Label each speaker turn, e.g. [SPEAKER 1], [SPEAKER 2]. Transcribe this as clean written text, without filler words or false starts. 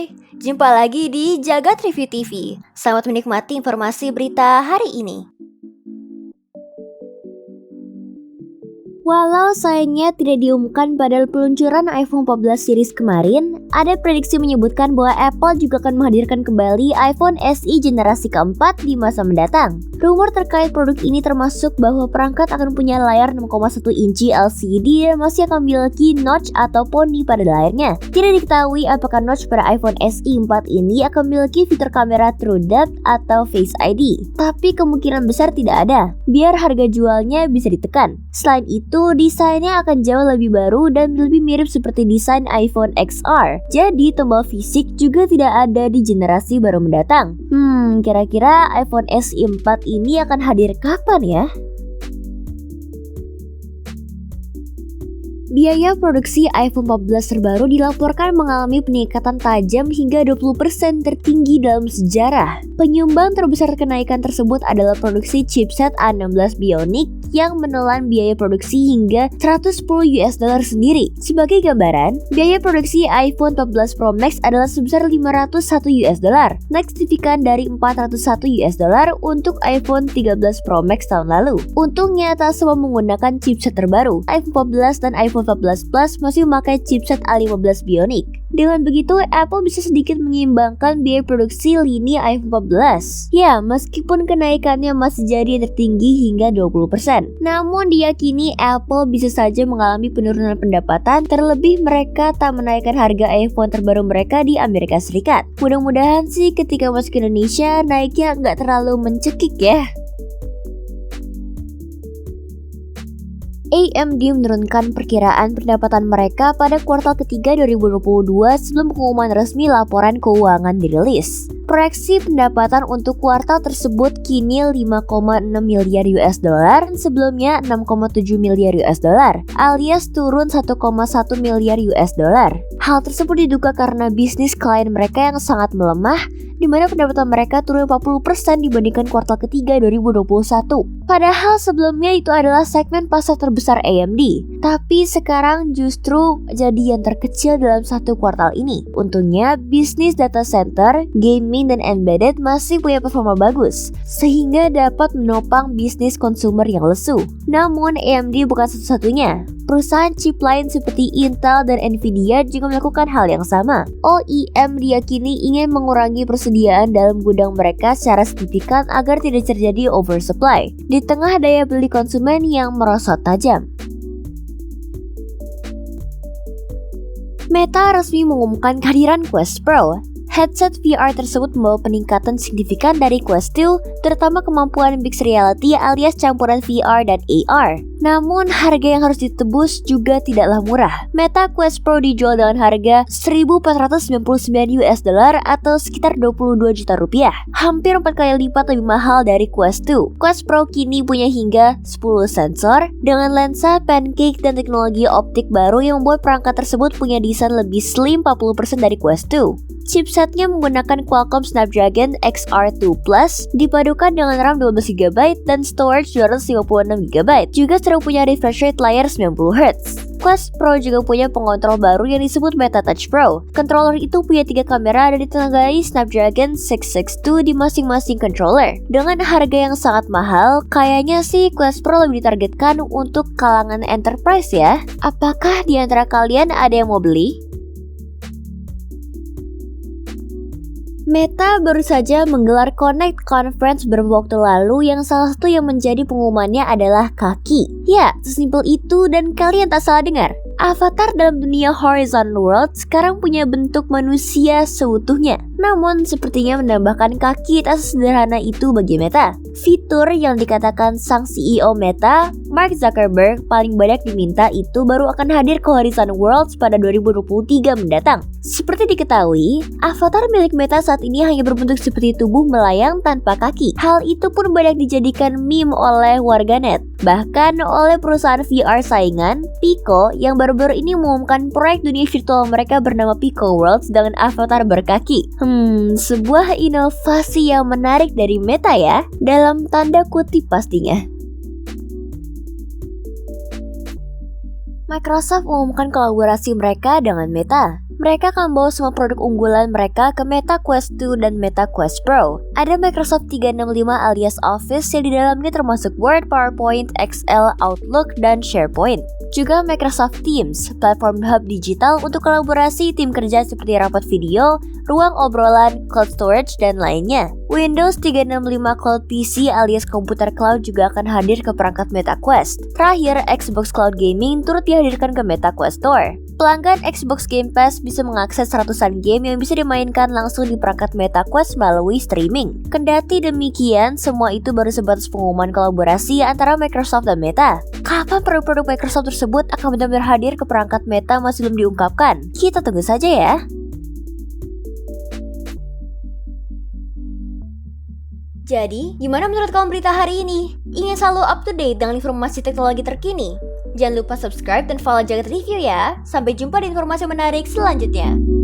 [SPEAKER 1] Hai, jumpa lagi di Jagat Review TV. Selamat menikmati informasi berita hari ini. Walau sayangnya tidak diumumkan pada peluncuran iPhone 14 series kemarin, ada prediksi menyebutkan bahwa Apple juga akan menghadirkan kembali iPhone SE generasi keempat di masa mendatang. Rumor terkait produk ini termasuk bahwa perangkat akan punya layar 6,1 inci LCD dan masih akan memiliki notch atau poni pada layarnya. Tidak diketahui apakah notch pada iPhone SE 4 ini akan memiliki fitur kamera True Depth atau Face ID, tapi kemungkinan besar tidak ada, biar harga jualnya bisa ditekan. Selain itu, desainnya akan jauh lebih baru dan lebih mirip seperti desain iPhone XR. Jadi tombol fisik juga tidak ada di generasi baru mendatang. Kira-kira iPhone SE 4 ini akan hadir kapan ya? Biaya produksi iPhone 14 terbaru dilaporkan mengalami peningkatan tajam hingga 20% tertinggi dalam sejarah. Penyumbang terbesar kenaikan tersebut adalah produksi chipset A16 Bionic yang menelan biaya produksi hingga $110 sendiri. Sebagai gambaran, biaya produksi iPhone 14 Pro Max adalah sebesar $501, naik signifikan dari $401 untuk iPhone 13 Pro Max tahun lalu. Untungnya tak semua menggunakan chipset terbaru. iPhone 14 dan iPhone 14 Plus masih memakai chipset A15 Bionic. Dengan begitu, Apple bisa sedikit menyeimbangkan biaya produksi lini iPhone 14. Ya, meskipun kenaikannya masih jadi tertinggi hingga 20%. Namun diyakini Apple bisa saja mengalami penurunan pendapatan, terlebih mereka tak menaikkan harga iPhone terbaru mereka di Amerika Serikat. Mudah-mudahan sih ketika masuk ke Indonesia naiknya nggak terlalu mencekik ya. AMD menurunkan perkiraan pendapatan mereka pada kuartal ketiga 2022 sebelum pengumuman resmi laporan keuangan dirilis. Proyeksi pendapatan untuk kuartal tersebut kini $5,6 miliar sebelumnya $6,7 miliar alias turun $1,1 miliar. Hal tersebut diduga karena bisnis klien mereka yang sangat melemah, di mana pendapatan mereka turun 40% dibandingkan kuartal ketiga 2021. Padahal sebelumnya itu adalah segmen pasar terbesar AMD, tapi sekarang justru jadi yang terkecil dalam satu kuartal ini. Untungnya bisnis data center, gaming, dan embedded masih punya performa bagus, sehingga dapat menopang bisnis konsumer yang lesu. Namun AMD bukan satu-satunya. Perusahaan chip lain seperti Intel dan Nvidia juga melakukan hal yang sama. OEM diyakini ingin mengurangi persediaan dalam gudang mereka secara signifikan agar tidak terjadi oversupply di tengah daya beli konsumen yang merosot tajam. Meta resmi mengumumkan kehadiran Quest Pro. Headset VR tersebut membawa peningkatan signifikan dari Quest 2, terutama kemampuan mixed reality alias campuran VR dan AR. Namun, harga yang harus ditebus juga tidaklah murah. Meta Quest Pro dijual dengan harga $1.499 atau sekitar 22 juta rupiah, hampir 4 kali lipat lebih mahal dari Quest 2. Quest Pro kini punya hingga 10 sensor dengan lensa pancake dan teknologi optik baru yang membuat perangkat tersebut punya desain lebih slim 40% dari Quest 2. Chipsetnya menggunakan Qualcomm Snapdragon XR2 Plus dipadukan dengan RAM 12GB dan storage 256GB. Juga sering punya refresh rate layar 90Hz. Quest Pro juga punya pengontrol baru yang disebut Meta Touch Pro. Controller itu punya 3 kamera dan ditenagai Snapdragon 662 di masing-masing controller. Dengan harga yang sangat mahal, kayaknya sih Quest Pro lebih ditargetkan untuk kalangan enterprise ya. Apakah di antara kalian ada yang mau beli? Meta baru saja menggelar Connect Conference beberapa waktu lalu yang salah satu yang menjadi pengumumannya adalah kaki. Ya, sesimpel itu dan kalian tak salah dengar. Avatar dalam dunia Horizon World sekarang punya bentuk manusia seutuhnya. Namun sepertinya menambahkan kaki tak sesederhana itu bagi Meta. Fitur yang dikatakan sang CEO Meta, Mark Zuckerberg, paling banyak diminta itu baru akan hadir ke Horizon Worlds pada 2023 mendatang. Seperti diketahui, avatar milik Meta saat ini hanya berbentuk seperti tubuh melayang tanpa kaki. Hal itu pun banyak dijadikan meme oleh warganet. Bahkan oleh perusahaan VR saingan, Pico, yang baru-baru ini mengumumkan proyek dunia virtual mereka bernama Pico Worlds dengan avatar berkaki. Sebuah inovasi yang menarik dari Meta ya, dalam tanda kutip pastinya. Microsoft mengumumkan kolaborasi mereka dengan Meta. Mereka akan bawa semua produk unggulan mereka ke Meta Quest 2 dan Meta Quest Pro. Ada Microsoft 365 alias Office yang di dalamnya termasuk Word, PowerPoint, Excel, Outlook, dan SharePoint. Juga Microsoft Teams, platform hub digital untuk kolaborasi tim kerja seperti rapat video, ruang obrolan, cloud storage, dan lainnya. Windows 365 Cloud PC alias komputer cloud juga akan hadir ke perangkat Meta Quest. Terakhir, Xbox Cloud Gaming turut dihadirkan ke Meta Quest Store. Pelanggan Xbox Game Pass bisa mengakses ratusan game yang bisa dimainkan langsung di perangkat Meta Quest melalui streaming. Kendati demikian, semua itu baru sebatas pengumuman kolaborasi antara Microsoft dan Meta. Kapan produk-produk Microsoft tersebut akan benar-benar hadir ke perangkat Meta masih belum diungkapkan. Kita tunggu saja ya. Jadi, gimana menurut kamu berita hari ini? Ingin selalu up to date dengan informasi teknologi terkini? Jangan lupa subscribe dan follow Jagat Review ya. Sampai jumpa di informasi menarik selanjutnya.